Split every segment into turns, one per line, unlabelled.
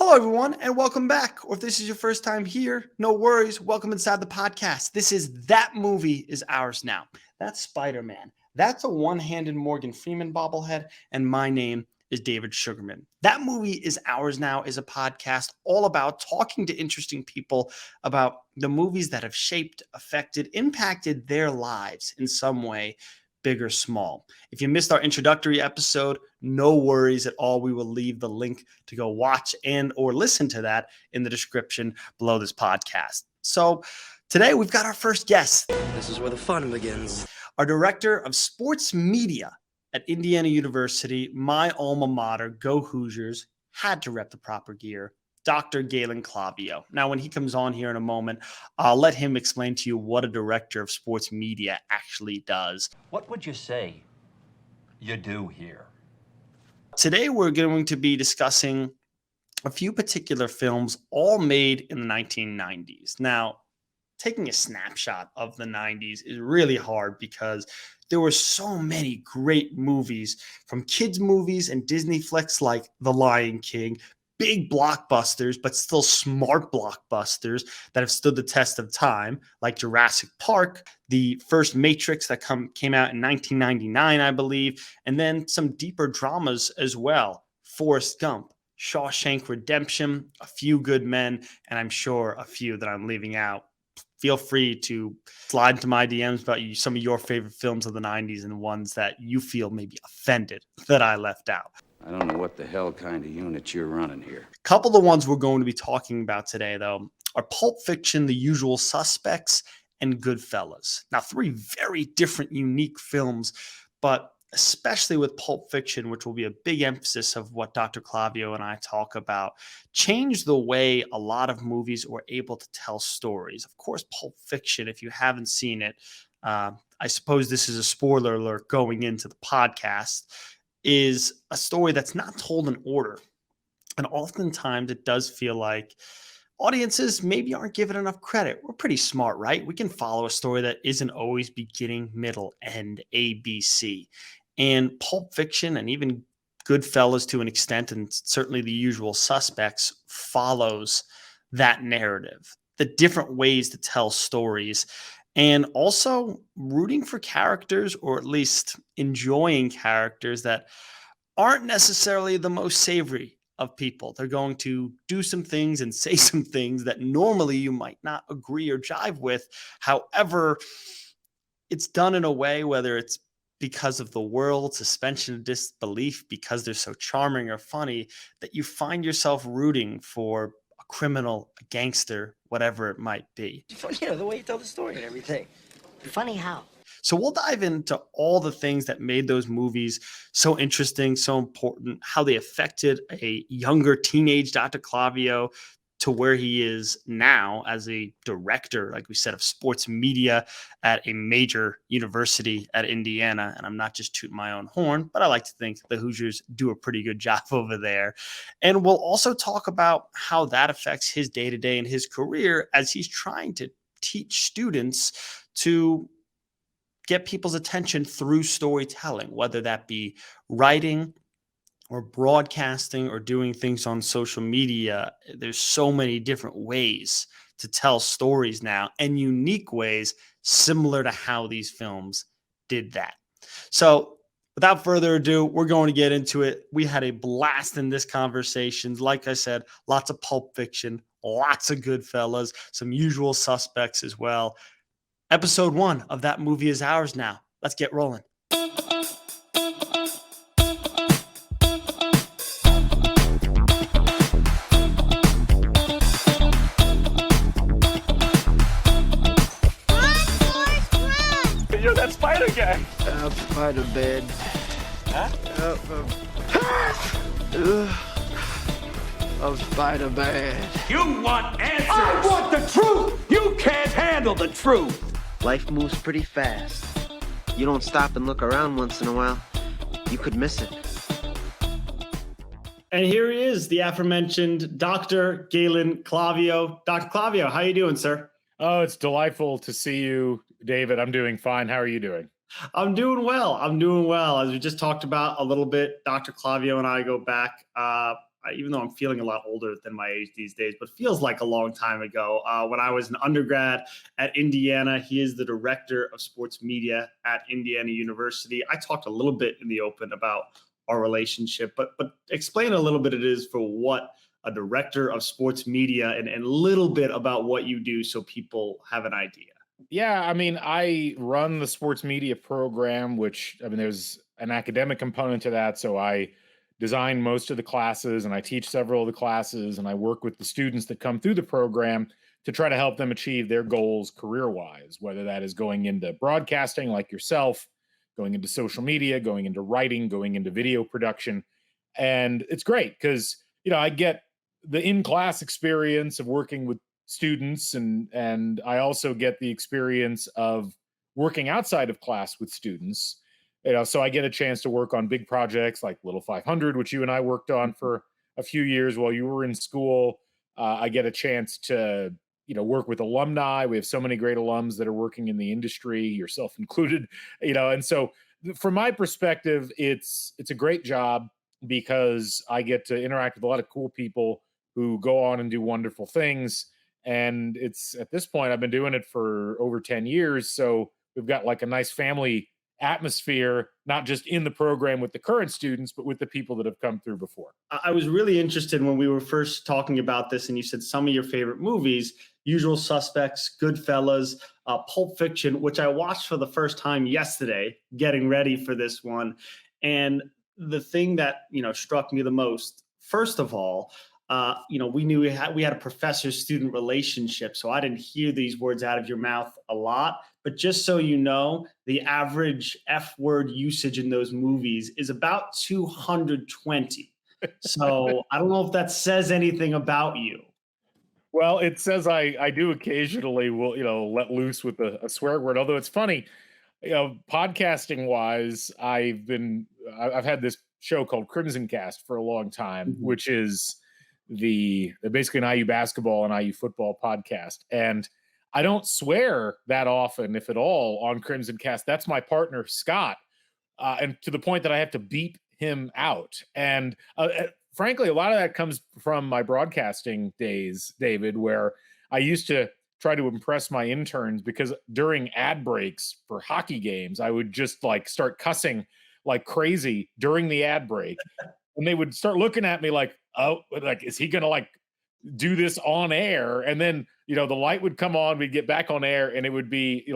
Hello, everyone, and welcome back. Or if this is your first time here, no worries. Welcome inside the podcast. This is That Movie Is Ours Now. That's Spider-Man. That's a one-handed Morgan Freeman bobblehead, and my name is David Sugarman. That Movie Is Ours Now is a podcast all about talking to interesting people about the movies that have shaped, affected, impacted their lives in some way, big or small. If you missed our introductory episode, no worries at all. We will leave the link to go watch and or listen to that in the description below this podcast. So today we've got our first guest.
This is where the fun begins.
Our director of sports media at Indiana University, my alma mater, go Hoosiers, had to rep the proper gear. Dr. Galen Clavio. Now, when he comes on here in a moment, I'll let him explain to you what a director of sports media actually does.
What would you say you do here?
Today, we're going to be discussing a few particular films all made in the 1990s. Now, taking a snapshot of the 90s is really hard because there were so many great movies, from kids' movies and Disney flicks like The Lion King, big blockbusters, but still smart blockbusters that have stood the test of time, like Jurassic Park, the first Matrix that came out in 1999, I believe, and then some deeper dramas as well. Forrest Gump, Shawshank Redemption, A Few Good Men, and I'm sure a few that I'm leaving out. Feel free to slide into my DMs about some of your favorite films of the 90s and ones that you feel maybe offended that I left out.
I don't know what the hell kind of unit you're running here.
A couple of the ones we're going to be talking about today, though, are Pulp Fiction, The Usual Suspects, and Goodfellas. Now, three very different, unique films, but especially with Pulp Fiction, which will be a big emphasis of what Dr. Clavio and I talk about, changed the way a lot of movies were able to tell stories. Of course, Pulp Fiction, if you haven't seen it, I suppose this is a spoiler alert going into the podcast, is a story that's not told in order. And oftentimes it does feel like audiences maybe aren't given enough credit. We're pretty smart, right? We can follow a story that isn't always beginning, middle, end, A, B, C. And Pulp Fiction and even Goodfellas to an extent, and certainly The Usual Suspects, follows that narrative, the different ways to tell stories. And also rooting for characters, or at least enjoying characters that aren't necessarily the most savory of people. They're going to do some things and say some things that normally you might not agree or jive with. However, it's done in a way, whether it's because of the world, suspension of disbelief, because they're so charming or funny, that you find yourself rooting for a criminal, a gangster, whatever it might be.
You know, the way you tell the story and everything.
Funny how?
So we'll dive into all the things that made those movies so interesting, so important, how they affected a younger teenage Dr. Clavio to where he is now as a director, like we said, of sports media at a major university at Indiana. And I'm not just tooting my own horn, but I like to think the Hoosiers do a pretty good job over there. And we'll also talk about how that affects his day-to-day and his career as he's trying to teach students to get people's attention through storytelling, whether that be writing or broadcasting or doing things on social media. There's so many different ways to tell stories now, and unique ways similar to how these films did that. So without further ado, we're going to get into it. We had a blast in this conversation. Like I said, lots of Pulp Fiction, lots of Goodfellas, some Usual Suspects as well. Episode 1 of That Movie Is Ours Now. Let's get rolling.
You're that spider guy.
Spider bed.
Huh?
Spider bed.
You want answers. I want the truth. You can't handle the truth.
Life moves pretty fast. You don't stop and look around once in a while, you could miss it.
And here he is, the aforementioned Dr. Galen Clavio. Dr. Clavio, how you doing, sir?
Oh, it's delightful to see you, David. I'm doing fine. How are you doing?
I'm doing well. As we just talked about a little bit, Dr. Clavio and I go back. I even though I'm feeling a lot older than my age these days, but feels like a long time ago. When I was an undergrad at Indiana, he is the director of sports media at Indiana University. I talked a little bit in the open about our relationship, but explain a little bit it is for what a director of sports media and a little bit about what you do so people have an idea.
Yeah, I mean, I run the sports media program, which, I mean, there's an academic component to that. So I design most of the classes and I teach several of the classes and I work with the students that come through the program to try to help them achieve their goals career-wise, whether that is going into broadcasting like yourself, going into social media, going into writing, going into video production. And it's great because, I get the in-class experience of working with students and I also get the experience of working outside of class with students. So I get a chance to work on big projects like Little 500, which you and I worked on for a few years while you were in school. I get a chance to, work with alumni. We have so many great alums that are working in the industry, yourself included, and so from my perspective, it's a great job because I get to interact with a lot of cool people who go on and do wonderful things. And it's at this point, I've been doing it for over 10 years. So we've got like a nice family atmosphere, not just in the program with the current students, but with the people that have come through before.
I was really interested when we were first talking about this, and you said some of your favorite movies: Usual Suspects, Goodfellas, Pulp Fiction, which I watched for the first time yesterday, getting ready for this one. And the thing that struck me the most, first of all, we knew we had a professor-student relationship, so I didn't hear these words out of your mouth a lot. But just so you know, the average F-word usage in those movies is about 220. So I don't know if that says anything about you.
Well, it says I do occasionally will let loose with a swear word. Although it's funny, podcasting wise, I've had this show called Crimson Cast for a long time, which is basically an IU basketball and IU football podcast. And I don't swear that often, if at all, on Crimson Cast. That's my partner, Scott. And to the point that I have to beep him out. And frankly, a lot of that comes from my broadcasting days, David, where I used to try to impress my interns because during ad breaks for hockey games, I would just start cussing like crazy during the ad break. And they would start looking at me like, oh, is he going to do this on air? And then, the light would come on, we'd get back on air, and it would be,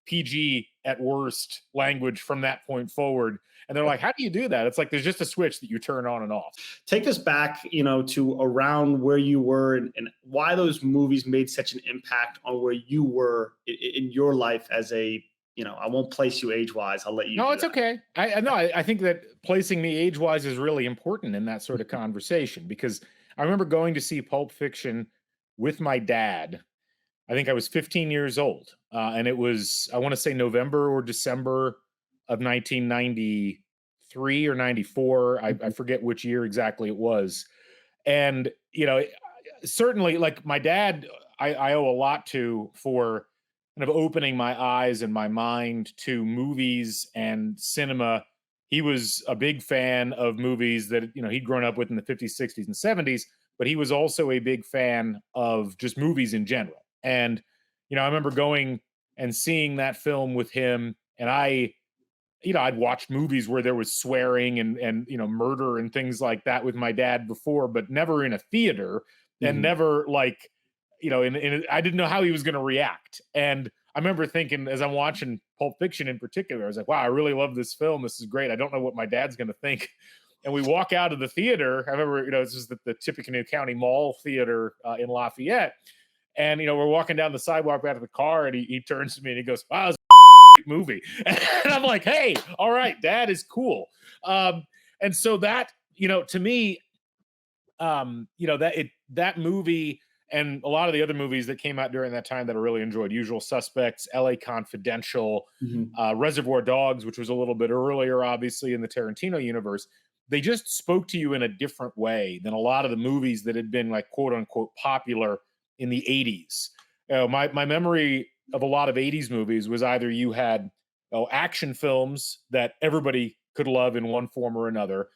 PG at worst language from that point forward. And they're like, how do you do that? It's like, there's just a switch that you turn on and off.
Take us back, to around where you were and why those movies made such an impact on where you were in your life as a, I won't place you age-wise. I'll let you.
No, it's okay. I think that placing me age-wise is really important in that sort of conversation, because I remember going to see Pulp Fiction with my dad. I think I was 15 years old. And it was, I want to say November or December of 1993 or 94. I forget which year exactly it was. And, certainly my dad, I owe a lot to for kind of opening my eyes and my mind to movies and cinema. He was a big fan of movies that, he'd grown up with in the 50s, 60s, and 70s, but he was also a big fan of just movies in general. And, I remember going and seeing that film with him, and I'd watched movies where there was swearing and murder and things like that with my dad before, but never in a theater and never I didn't know how he was going to react. And I remember thinking, as I'm watching Pulp Fiction in particular, I was like, wow, I really love this film. This is great. I don't know what my dad's going to think. And we walk out of the theater. I remember, this is the Tippecanoe County Mall Theater in Lafayette. And, we're walking down the sidewalk back to the car, and he turns to me and he goes, wow, it was a movie. And I'm like, hey, all right, Dad is cool. And so that, to me, that movie and a lot of the other movies that came out during that time that I really enjoyed, Usual Suspects, LA Confidential, Reservoir Dogs, which was a little bit earlier, obviously, in the Tarantino universe, they just spoke to you in a different way than a lot of the movies that had been quote unquote popular in the 80s. My memory of a lot of 80s movies was either you had action films that everybody could love in one form or another.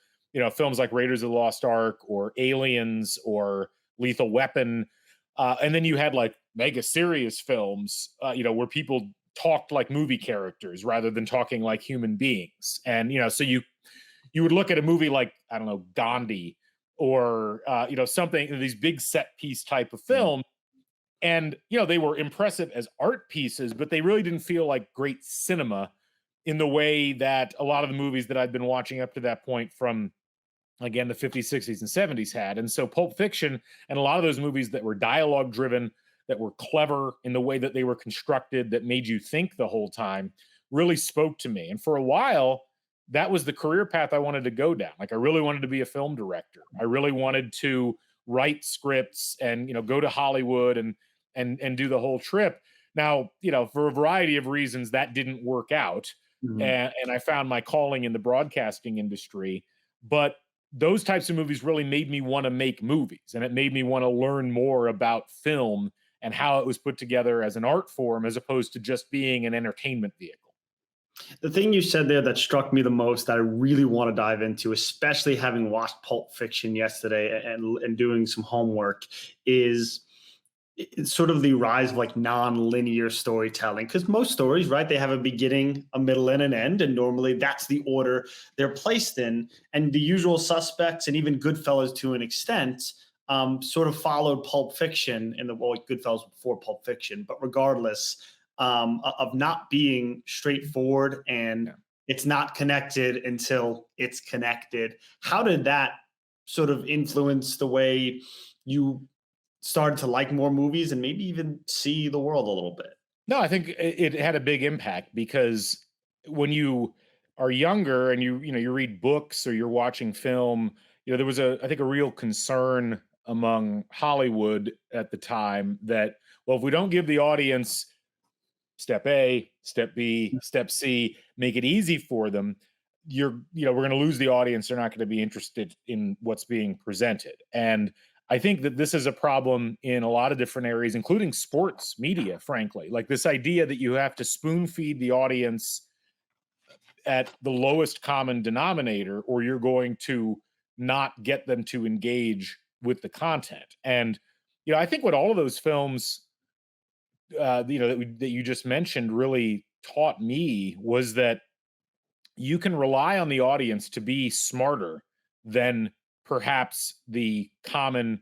films like Raiders of the Lost Ark or Aliens or Lethal Weapon. And then you had like mega serious films, where people talked like movie characters rather than talking like human beings. And, so you would look at a movie like, I don't know, Gandhi or, something, these big set piece type of film. And, they were impressive as art pieces, but they really didn't feel like great cinema in the way that a lot of the movies that I'd been watching up to that point from, again, the 50s, 60s, and 70s had. And so Pulp Fiction and a lot of those movies that were dialogue driven, that were clever in the way that they were constructed, that made you think the whole time, really spoke to me. And for a while, that was the career path I wanted to go down. Like, I really wanted to be a film director. I really wanted to write scripts and, go to Hollywood and do the whole trip. Now, for a variety of reasons, that didn't work out. Mm-hmm. And I found my calling in the broadcasting industry. But those types of movies really made me want to make movies, and it made me want to learn more about film and how it was put together as an art form, as opposed to just being an entertainment vehicle.
The thing you said there that struck me the most, that I really want to dive into, especially having watched Pulp Fiction yesterday and doing some homework, is it's sort of the rise of like non-linear storytelling. Because most stories, right, they have a beginning, a middle, and an end, and normally that's the order they're placed in. And The Usual Suspects and even Goodfellas, to an extent, sort of followed Pulp Fiction Goodfellas before Pulp Fiction, but regardless, of not being straightforward, and it's not connected until it's connected. How did that sort of influence the way you started to like more movies and maybe even see the world a little bit?
No, I think it had a big impact, because when you are younger and you read books or you're watching film, there was I think a real concern among Hollywood at the time that, well, if we don't give the audience step A, step B, step C, make it easy for them, we're going to lose the audience. They're not going to be interested in what's being presented. And I think that this is a problem in a lot of different areas, including sports media, frankly. Like, this idea that you have to spoon feed the audience at the lowest common denominator, or you're going to not get them to engage with the content. And, I think what all of those films, that you just mentioned, really taught me was that you can rely on the audience to be smarter than perhaps the common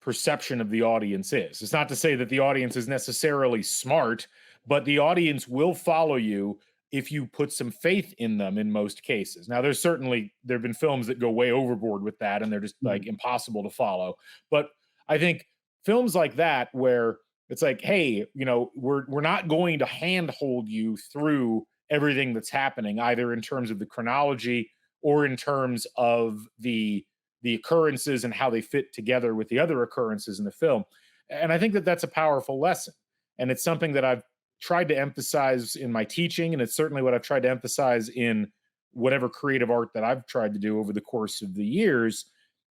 perception of the audience is. It's not to say that the audience is necessarily smart, but the audience will follow you if you put some faith in them in most cases. Now, there have been films that go way overboard with that, and they're just like impossible to follow. But I think films like that, where it's like, hey, we're not going to handhold you through everything that's happening, either in terms of the chronology or in terms of the occurrences and how they fit together with the other occurrences in the film. And I think that that's a powerful lesson. And it's something that I've tried to emphasize in my teaching. And it's certainly what I've tried to emphasize in whatever creative art that I've tried to do over the course of the years,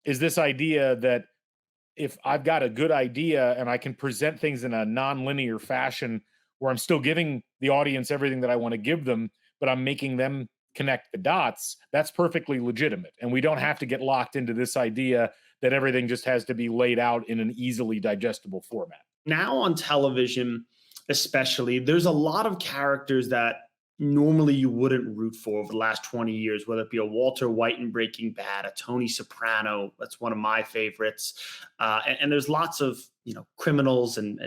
is this idea that if I've got a good idea and I can present things in a non-linear fashion where I'm still giving the audience everything that I want to give them, but I'm making them connect the dots, that's perfectly legitimate. And we don't have to get locked into this idea that everything just has to be laid out in an easily digestible format.
Now on television, especially, there's a lot of characters that normally you wouldn't root for over the last 20 years, whether it be a Walter White in Breaking Bad, a Tony Soprano, that's one of my favorites. And there's lots of, criminals and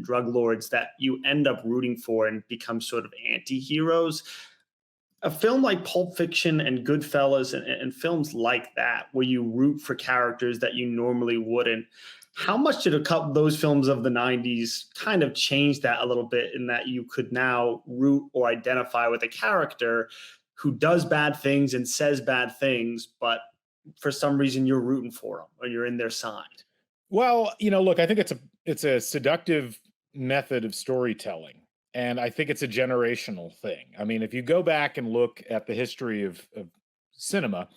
drug lords that you end up rooting for and become sort of anti-heroes. A film like Pulp Fiction and Goodfellas and films like that, where you root for characters that you normally wouldn't, how much did those films of the 90s kind of change that a little bit, in that you could now root or identify with a character who does bad things and says bad things, but for some reason you're rooting for them or you're in their side?
Well, look, I think it's a seductive method of storytelling. And I think it's a generational thing. I mean, if you go back and look at the history of cinema,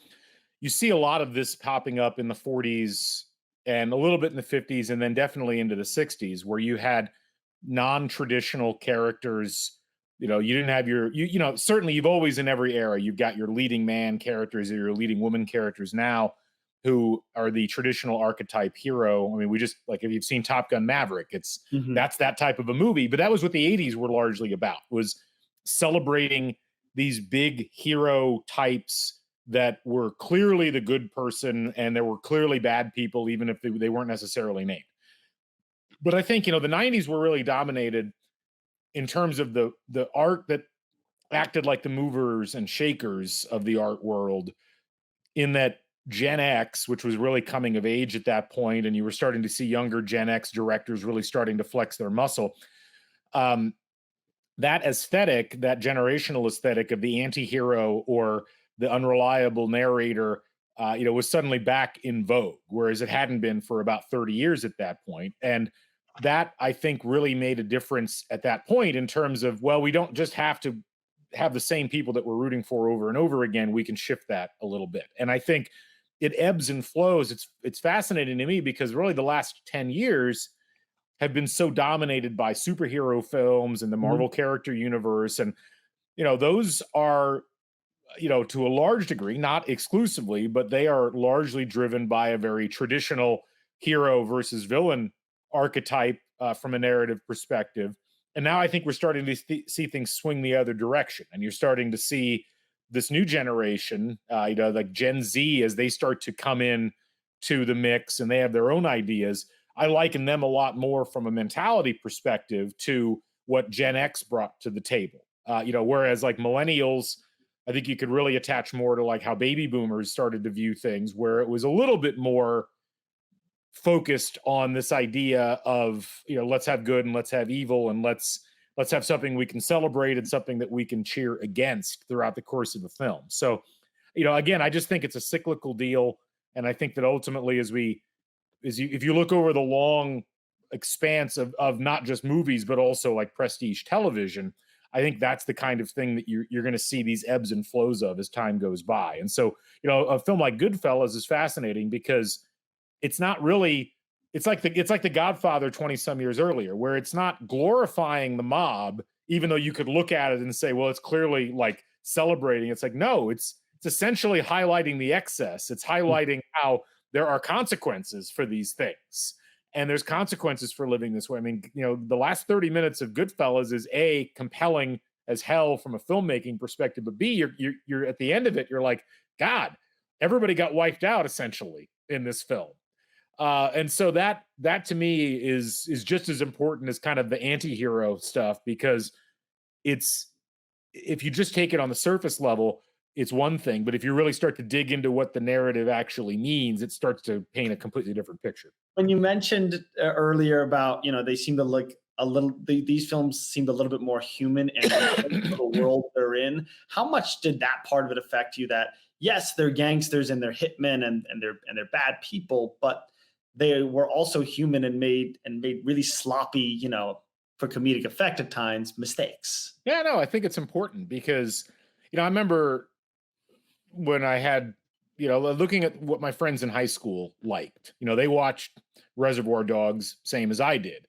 you see a lot of this popping up in the 40s and a little bit in the 50s, and then definitely into the 60s, where you had non-traditional characters You didn't have certainly you've always in every era, you've got your leading man characters or your leading woman characters now who are the traditional archetype hero. I mean, we just like, if you've seen Top Gun Maverick, that's that type of a movie, but that was what the 80s were largely about, was celebrating these big hero types that were clearly the good person and there were clearly bad people, even if they weren't necessarily named. But I think, the 90s were really dominated in terms of the art that acted like the movers and shakers of the art world, in that Gen X, which was really coming of age at that point, and you were starting to see younger Gen X directors really starting to flex their muscle. That aesthetic, that generational aesthetic of the anti-hero or the unreliable narrator, was suddenly back in vogue, whereas it hadn't been for about 30 years at that point. And that, I think, really made a difference at that point in terms of, well, we don't just have to have the same people that we're rooting for over and over again. We can shift that a little bit. And I think it ebbs and flows. It's fascinating to me because really the last 10 years have been so dominated by superhero films and the Marvel character universe. And, those are, to a large degree, not exclusively, but they are largely driven by a very traditional hero versus villain archetype from a narrative perspective. And now I think we're starting to see things swing the other direction. And you're starting to see this new generation, like Gen Z, as they start to come in to the mix and they have their own ideas. I liken them a lot more from a mentality perspective to what Gen X brought to the table. Whereas like millennials, I think you could really attach more to like how baby boomers started to view things, where it was a little bit more focused on this idea of, let's have good and let's have evil, and let's have something we can celebrate and something that we can cheer against throughout the course of the film. So, again, I just think it's a cyclical deal. And I think that ultimately if you look over the long expanse of not just movies, but also like prestige television, I think that's the kind of thing that you're going to see these ebbs and flows of as time goes by. And so, a film like Goodfellas is fascinating because it's not really, it's like the Godfather 20 some years earlier, where it's not glorifying the mob, even though you could look at it and say, well, it's clearly like celebrating. It's like, no, it's essentially highlighting the excess. It's highlighting how there are consequences for these things. And there's consequences for living this way. I mean, the last 30 minutes of Goodfellas is A, compelling as hell from a filmmaking perspective, but B, you're at the end of it, you're like, God, everybody got wiped out essentially in this film. And so that to me is just as important as kind of the anti-hero stuff, because if you just take it on the surface level, it's one thing, but if you really start to dig into what the narrative actually means, it starts to paint a completely different picture.
When you mentioned earlier about, they seem to look these films seemed a little bit more human and the world they're in. How much did that part of it affect you? That yes, they're gangsters and they're hitmen and they're bad people, but they were also human and made really sloppy, for comedic effect at times, mistakes.
Yeah, no, I think it's important because, I remember when I had, looking at what my friends in high school liked, they watched Reservoir Dogs, same as I did.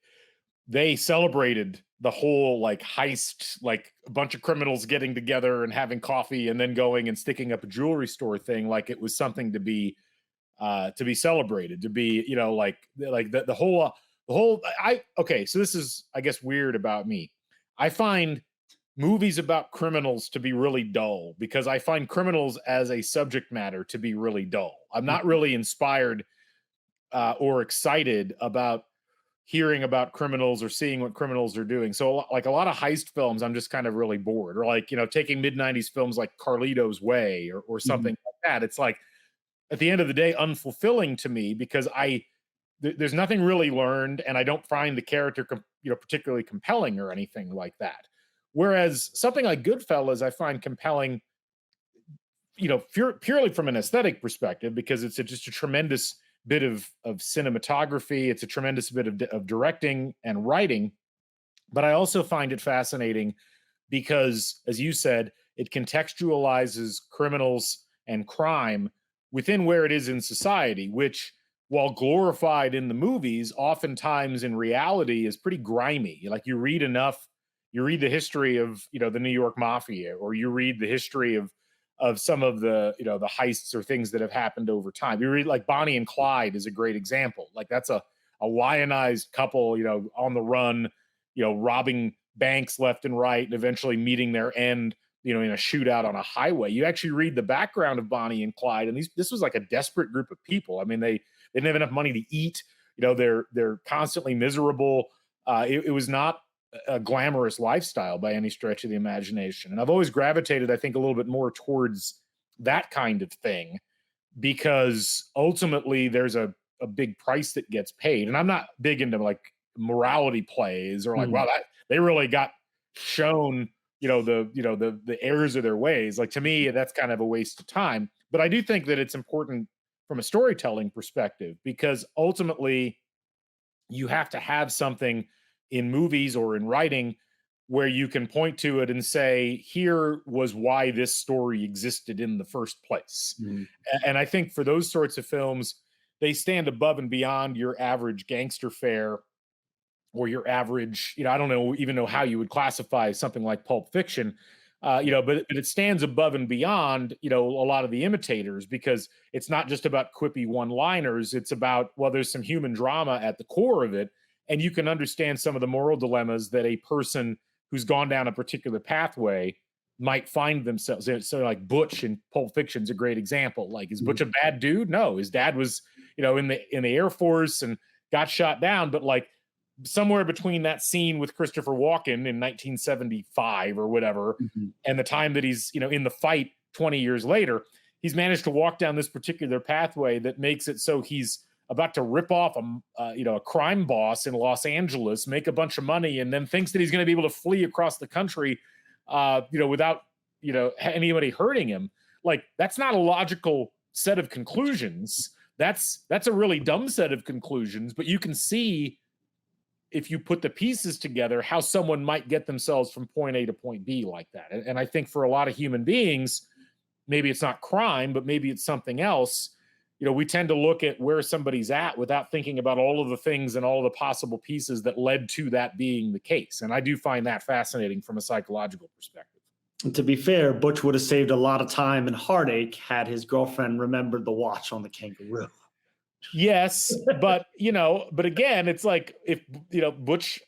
They celebrated the whole like heist, like a bunch of criminals getting together and having coffee and then going and sticking up a jewelry store thing, like it was something to be celebrated, to be, the whole. Okay, so this is, I guess, weird about me. I find movies about criminals to be really dull because I find criminals as a subject matter to be really dull. I'm not really inspired or excited about hearing about criminals or seeing what criminals are doing. So like a lot of heist films, I'm just kind of really bored, or like, taking mid-90s films like Carlito's Way or something like that. It's like, at the end of the day, unfulfilling to me because there's nothing really learned, and I don't find the character, particularly compelling or anything like that. Whereas something like Goodfellas, I find compelling, purely from an aesthetic perspective, because it's just a tremendous bit of cinematography. It's a tremendous bit of directing and writing. But I also find it fascinating because, as you said, it contextualizes criminals and crime within where it is in society, which, while glorified in the movies, oftentimes in reality is pretty grimy. Like, you read enough you read the history of, the New York Mafia, or you read the history of some of the, the heists or things that have happened over time. You read like Bonnie and Clyde is a great example. Like that's a lionized couple, on the run, robbing banks left and right, and eventually meeting their end, in a shootout on a highway. You actually read the background of Bonnie and Clyde, and this was like a desperate group of people. I mean, they didn't have enough money to eat. They're constantly miserable. It was not a glamorous lifestyle by any stretch of the imagination. And I've always gravitated, I think, a little bit more towards that kind of thing, because ultimately there's a big price that gets paid. And I'm not big into like morality plays or like, wow, they really got shown, the errors of their ways. Like, to me, that's kind of a waste of time. But I do think that it's important from a storytelling perspective, because ultimately you have to have something in movies or in writing where you can point to it and say, here was why this story existed in the first place. And I think for those sorts of films, they stand above and beyond your average gangster fare or your average, I don't even know how you would classify something like Pulp Fiction, but it stands above and beyond, a lot of the imitators, because it's not just about quippy one-liners. It's about, well, there's some human drama at the core of it. And you can understand some of the moral dilemmas that a person who's gone down a particular pathway might find themselves in. So like Butch in Pulp Fiction is a great example. Like, is Butch a bad dude? No, his dad was, in the Air Force and got shot down. But like somewhere between that scene with Christopher Walken in 1975 or whatever, and the time that he's, in the fight 20 years later, he's managed to walk down this particular pathway that makes it so he's about to rip off a crime boss in Los Angeles, make a bunch of money, and then thinks that he's going to be able to flee across the country, without, anybody hurting him. Like, that's not a logical set of conclusions. That's a really dumb set of conclusions, but you can see, if you put the pieces together, how someone might get themselves from point A to point B like that. And I think for a lot of human beings, maybe it's not crime, but maybe it's something else. We tend to look at where somebody's at without thinking about all of the things and all of the possible pieces that led to that being the case. And I do find that fascinating from a psychological perspective.
And to be fair, Butch would have saved a lot of time and heartache had his girlfriend remembered the watch on the kangaroo.
Yes, but again, it's like, if Butch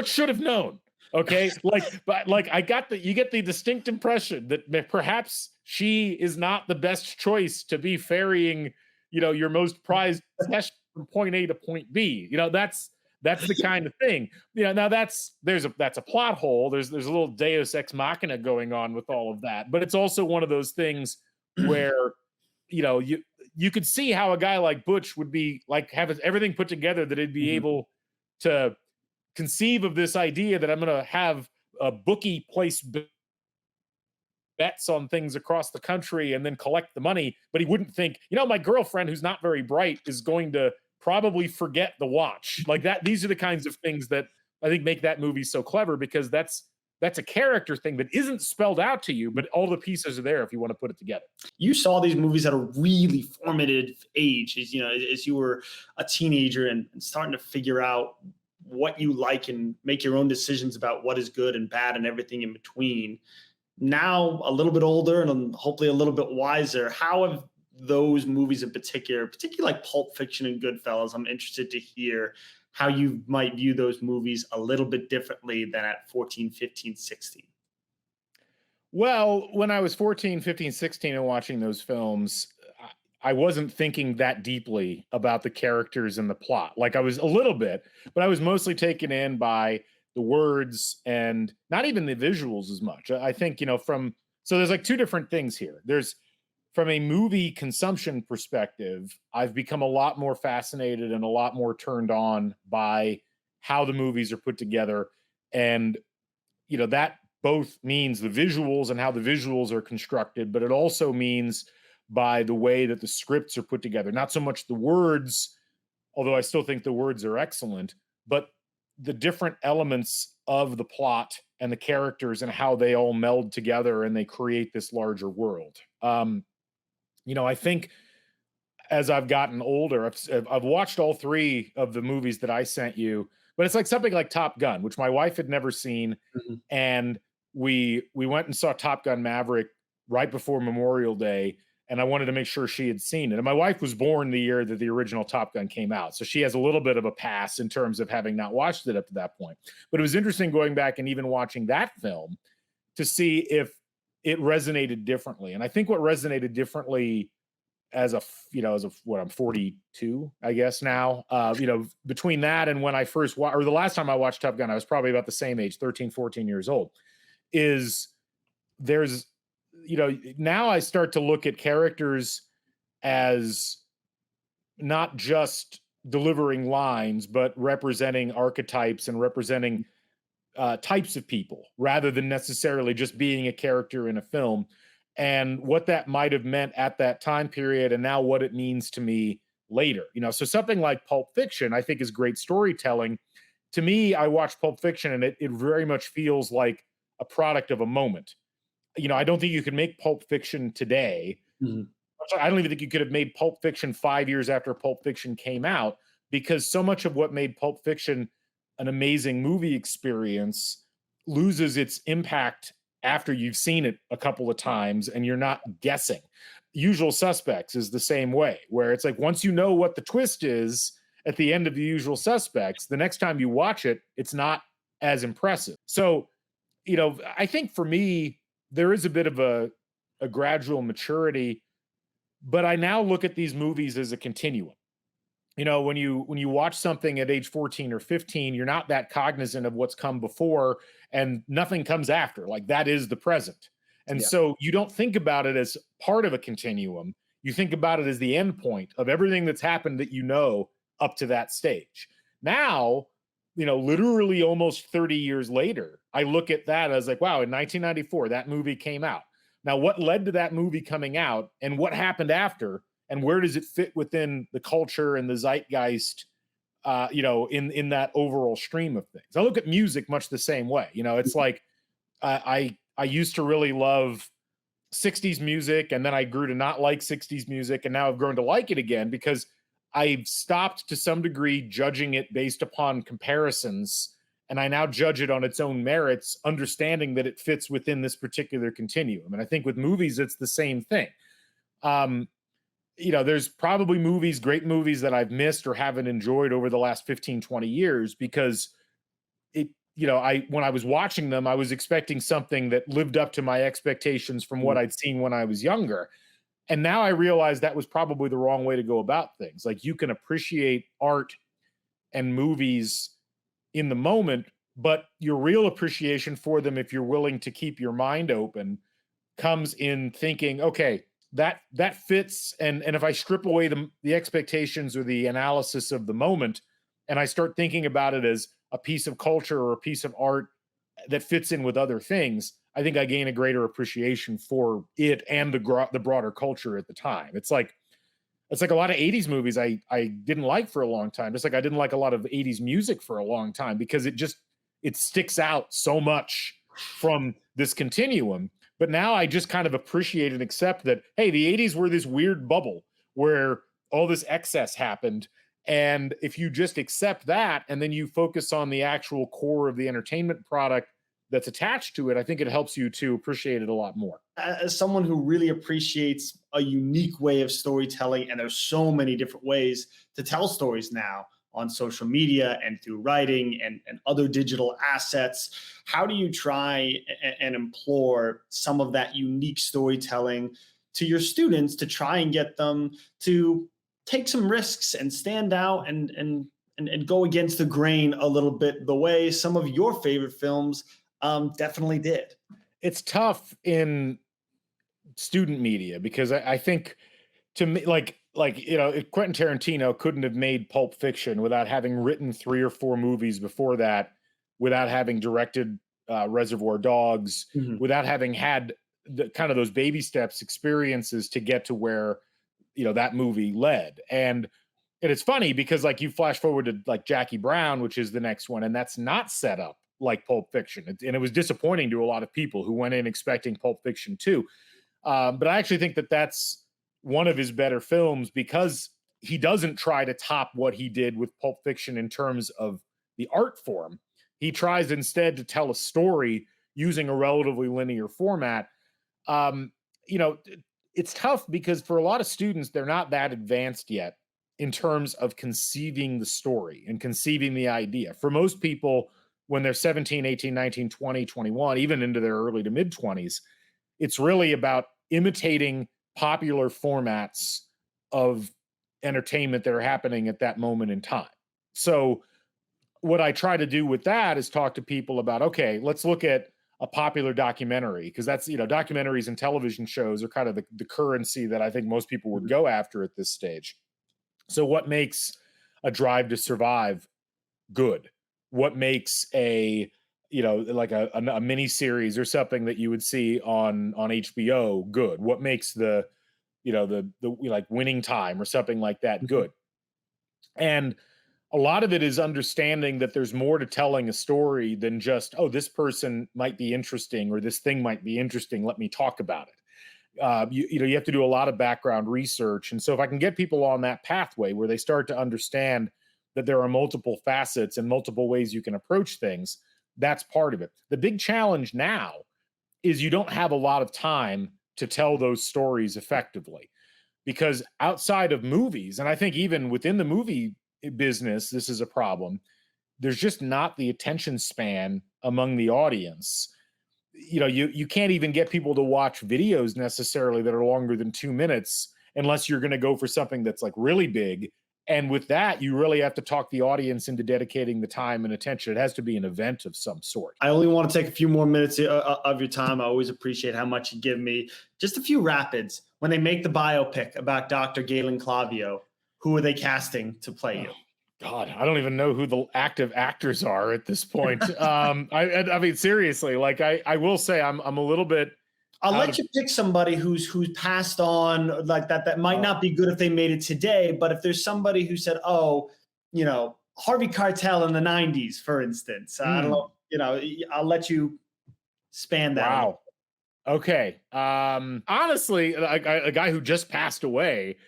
should have known. Okay, you get the distinct impression that perhaps she is not the best choice to be ferrying, your most prized possession from point A to point B. That's the kind of thing. Now that's a plot hole. There's a little Deus ex machina going on with all of that, but it's also one of those things where you could see how a guy like Butch would be like, have everything put together, that he'd be able to conceive of this idea that I'm going to have a bookie place bets on things across the country and then collect the money. But he wouldn't think, my girlfriend, who's not very bright, is going to probably forget the watch like that. These are the kinds of things that I think make that movie so clever, because that's a character thing that isn't spelled out to you, but all the pieces are there if you want to put it together.
You saw these movies at a really formative age, as you were a teenager and starting to figure out what you like and make your own decisions about what is good and bad and everything in between. Now, a little bit older and hopefully a little bit wiser, how have those movies in particularly like Pulp Fiction and Goodfellas, I'm interested to hear how you might view those movies a little bit differently than at 14, 15, 16.
Well, when I was 14, 15, 16 and watching those films, I wasn't thinking that deeply about the characters and the plot. Like, I was a little bit, but I was mostly taken in by the words and not even the visuals as much. I think, so there's like two different things here. There's, from a movie consumption perspective, I've become a lot more fascinated and a lot more turned on by how the movies are put together. And, that both means the visuals and how the visuals are constructed, but it also means by the way that the scripts are put together. Not so much the words, although I still think the words are excellent, but the different elements of the plot and the characters and how they all meld together and they create this larger world. I think as I've gotten older, I've watched all three of the movies that I sent you, But it's like something like Top Gun, which my wife had never seen. And we went and saw Top Gun Maverick right before Memorial Day, and I wanted to make sure she had seen it. And my wife was born the year that the original Top Gun came out, so she has a little bit of a pass in terms of having not watched it up to that point. But it was interesting going back and even watching that film to see if it resonated differently. And I think what resonated differently as what, I'm 42, I guess now, between that and when I first or the last time I watched Top Gun, I was probably about the same age, 13, 14 years old, now I start to look at characters as not just delivering lines, but representing archetypes and representing types of people rather than necessarily just being a character in a film, and what that might have meant at that time period and now what it means to me later. So something like Pulp Fiction, I think, is great storytelling. To me, I watch Pulp Fiction and it very much feels like a product of a moment. I don't think you could make Pulp Fiction today. I don't even think you could have made Pulp Fiction 5 years after Pulp Fiction came out, because so much of what made Pulp Fiction an amazing movie experience loses its impact after you've seen it a couple of times and you're not guessing. Usual Suspects is the same way, where it's like once you know what the twist is at the end of The Usual Suspects, the next time you watch it, it's not as impressive. So, I think for me, there is a bit of a gradual maturity, but I now look at these movies as a continuum. When you watch something at age 14 or 15, you're not that cognizant of what's come before, and nothing comes after. Like, that is the present. And so you don't think about it as part of a continuum. You think about it as the end point of everything that's happened that up to that stage. Now, literally almost 30 years later, I look at that as like, wow, in 1994, that movie came out. Now, what led to that movie coming out and what happened after, and where does it fit within the culture and the zeitgeist, in that overall stream of things? I look at music much the same way. It's like I used to really love 60s music, and then I grew to not like 60s music, and now I've grown to like it again because I've stopped to some degree judging it based upon comparisons, and I now judge it on its own merits, understanding that it fits within this particular continuum. And I think with movies, it's the same thing. There's probably great movies that I've missed or haven't enjoyed over the last 15, 20 years because when I was watching them, I was expecting something that lived up to my expectations from what I'd seen when I was younger. And now I realize that was probably the wrong way to go about things. Like, you can appreciate art and movies in the moment, but your real appreciation for them, if you're willing to keep your mind open, comes in thinking, okay, that fits. And if I strip away the expectations or the analysis of the moment, and I start thinking about it as a piece of culture or a piece of art that fits in with other things, I think I gain a greater appreciation for it and the broader culture at the time. It's like a lot of 80s movies I didn't like for a long time. Just like I didn't like a lot of 80s music for a long time because it sticks out so much from this continuum. But now I just kind of appreciate and accept that, hey, the 80s were this weird bubble where all this excess happened. And if you just accept that and then you focus on the actual core of the entertainment product that's attached to it, I think it helps you to appreciate it a lot more.
As someone who really appreciates a unique way of storytelling, and there's so many different ways to tell stories now on social media and through writing and other digital assets, how do you try and implore some of that unique storytelling to your students to try and get them to take some risks and stand out and go against the grain a little bit, the way some of your favorite films definitely did?
It's tough in student media because I think, to me, like Quentin Tarantino couldn't have made Pulp Fiction without having written 3 or 4 movies before that, without having directed Reservoir Dogs, without having had the kind of those baby steps experiences to get to where that movie led. And it's funny because like you flash forward to like Jackie Brown, which is the next one, and that's not set up like Pulp Fiction. And it was disappointing to a lot of people who went in expecting Pulp Fiction too. But I actually think that that's one of his better films because he doesn't try to top what he did with Pulp Fiction in terms of the art form. He tries instead to tell a story using a relatively linear format. You know, it's tough because for a lot of students, they're not that advanced yet in terms of conceiving the story and conceiving the idea. For most people, when they're 17, 18, 19, 20, 21, even into their early to mid 20s, it's really about imitating popular formats of entertainment that are happening at that moment in time. So what I try to do with that is talk to people about, okay, let's look at a popular documentary, because that's, you know, documentaries and television shows are kind of the currency that I think most people would go after at this stage. So what makes a Drive to Survive good? What makes a, you know, like a mini series or something that you would see on HBO good? What makes the, you know, the like Winning Time or something like that good? And a lot of it is understanding that there's more to telling a story than just, oh, this person might be interesting or this thing might be interesting, let me talk about it. You have to do a lot of background research. And so if I can get people on that pathway where they start to understand that there are multiple facets and multiple ways you can approach things, that's part of it. The big challenge now is you don't have a lot of time to tell those stories effectively, because outside of movies, and I think even within the movie business, this is a problem, there's just not the attention span among the audience. You know, you can't even get people to watch videos necessarily that are longer than 2 minutes unless you're going to go for something that's like really big. And with that, you really have to talk the audience into dedicating the time and attention. It has to be an event of some sort.
I only want to take a few more minutes of your time. I always appreciate how much you give me. Just a few rapids. When they make the biopic about Dr. Galen Clavio, who are they casting to play you?
God, I don't even know who the active actors are at this point. I mean, seriously, like I will say I'm a little bit.
I'll let you pick somebody who's passed on like that. That might not be good if they made it today, but if there's somebody who said, oh, you know, Harvey Keitel in the 90s, for instance, I don't know, you know, I'll let you span that.
Wow. Okay. Honestly, a guy who just passed away,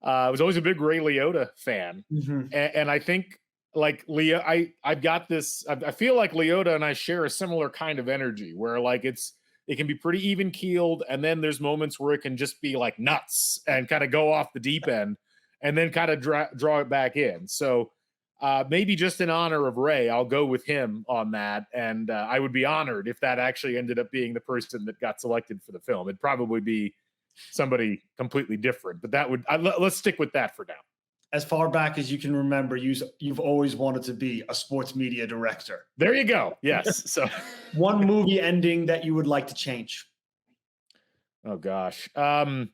was always a big Ray Liotta fan. And I think like I've got this, I feel like Liotta and I share a similar kind of energy where like it can be pretty even keeled. And then there's moments where it can just be like nuts and kind of go off the deep end and then kind of draw it back in. So maybe just in honor of Ray, I'll go with him on that. And I would be honored if that actually ended up being the person that got selected for the film. It'd probably be somebody completely different, but that would, let's stick with that for now.
As far back as you can remember, you've always wanted to be a sports media director.
There you go. Yes. So
one movie ending that you would like to change.
Oh gosh. I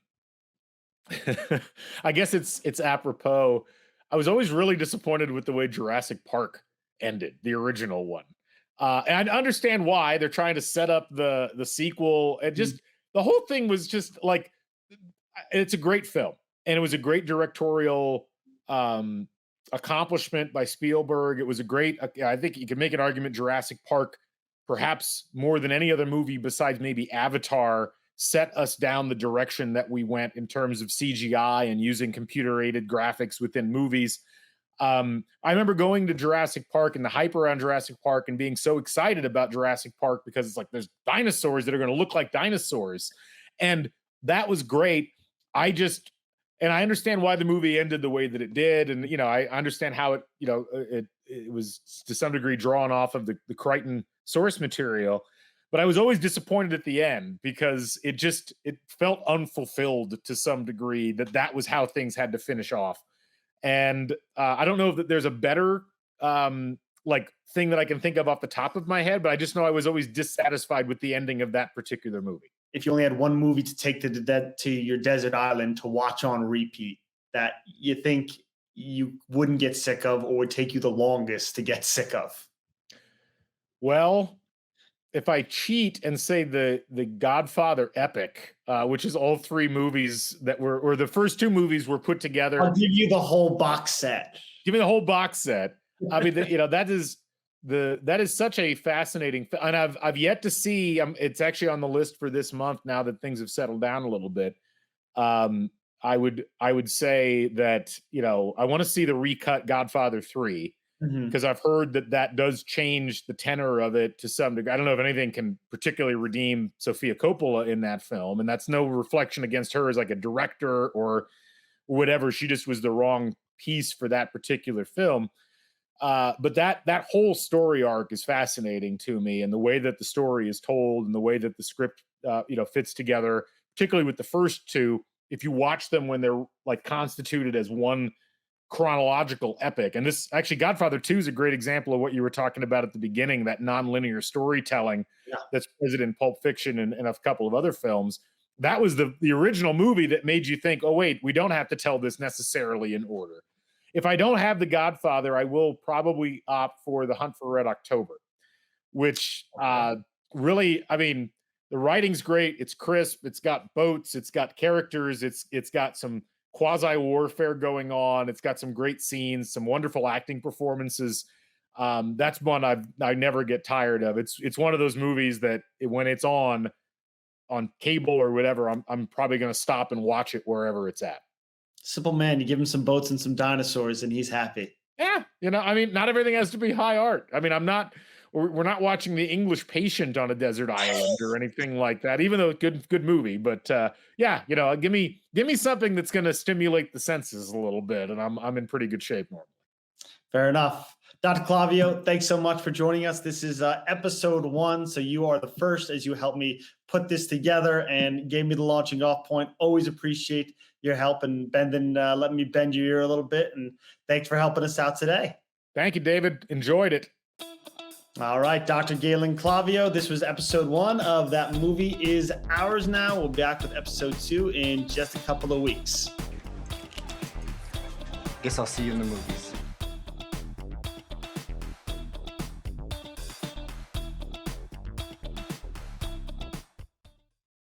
guess it's apropos. I was always really disappointed with the way Jurassic Park ended, the original one. And I understand why they're trying to set up the sequel, and just the whole thing was just like, it's a great film and it was a great directorial accomplishment by Spielberg. It was a great, I think you could make an argument Jurassic Park, perhaps more than any other movie besides maybe Avatar, set us down the direction that we went in terms of CGI and using computer-aided graphics within movies. I remember going to Jurassic Park and the hype around Jurassic Park and being so excited about Jurassic Park because it's like there's dinosaurs that are going to look like dinosaurs. And that was great. And I understand why the movie ended the way that it did. And, you know, I understand how it, you know, it was to some degree drawn off of the Crichton source material. But I was always disappointed at the end because it felt unfulfilled to some degree that was how things had to finish off. And I don't know if there's a better like thing that I can think of off the top of my head, but I just know I was always dissatisfied with the ending of that particular movie. If
you only had one movie to take to your desert island to watch on repeat that you think you wouldn't get sick of or would take you the longest to get sick of?
Well, if I cheat and say the Godfather epic, which is all three movies that were, or the first two movies were put together.
I'll give you the whole box set.
Give me the whole box set. I mean, you know, that is such a fascinating, and I've yet to see. It's actually on the list for this month now that things have settled down a little bit. I would say that, you know, I want to see the recut Godfather 3. because I've heard that does change the tenor of it to some degree. I don't know if anything can particularly redeem Sofia Coppola in that film, and that's no reflection against her as like a director or whatever. She just was the wrong piece for that particular film. But that whole story arc is fascinating to me, and the way that the story is told and the way that the script fits together, particularly with the first two. If you watch them when they're like constituted as one chronological epic, and this actually Godfather 2 is a great example of what you were talking about at the beginning, that nonlinear storytelling that's present in Pulp Fiction and a couple of other films. That was the original movie that made you think, oh wait, we don't have to tell this necessarily in order. If I don't have The Godfather, I will probably opt for The Hunt for Red October, which really, I mean, the writing's great. It's crisp. It's got boats. It's got characters. It's got some quasi warfare going on. It's got some great scenes, some wonderful acting performances. That's one I never get tired of. It's one of those movies that when it's on cable or whatever, I'm probably going to stop and watch it wherever it's at.
Simple man. You give him some boats and some dinosaurs, and he's happy.
Yeah, I mean, not everything has to be high art. I mean, we're not watching The English Patient on a desert island or anything like that, even though good movie. But give me something that's going to stimulate the senses a little bit, and I'm in pretty good shape normally.
Fair enough. Dr. Clavio, thanks so much for joining us. This is episode 1, so you are the first as you helped me put this together and gave me the launching off point. Always appreciate your help and letting me bend your ear a little bit, and thanks for helping us out today.
Thank you, David. Enjoyed it.
All right, Dr. Galen Clavio, this was episode 1 of That Movie Is Ours Now. We'll be back with episode 2 in just a couple of weeks.
Guess I'll see you in the movies.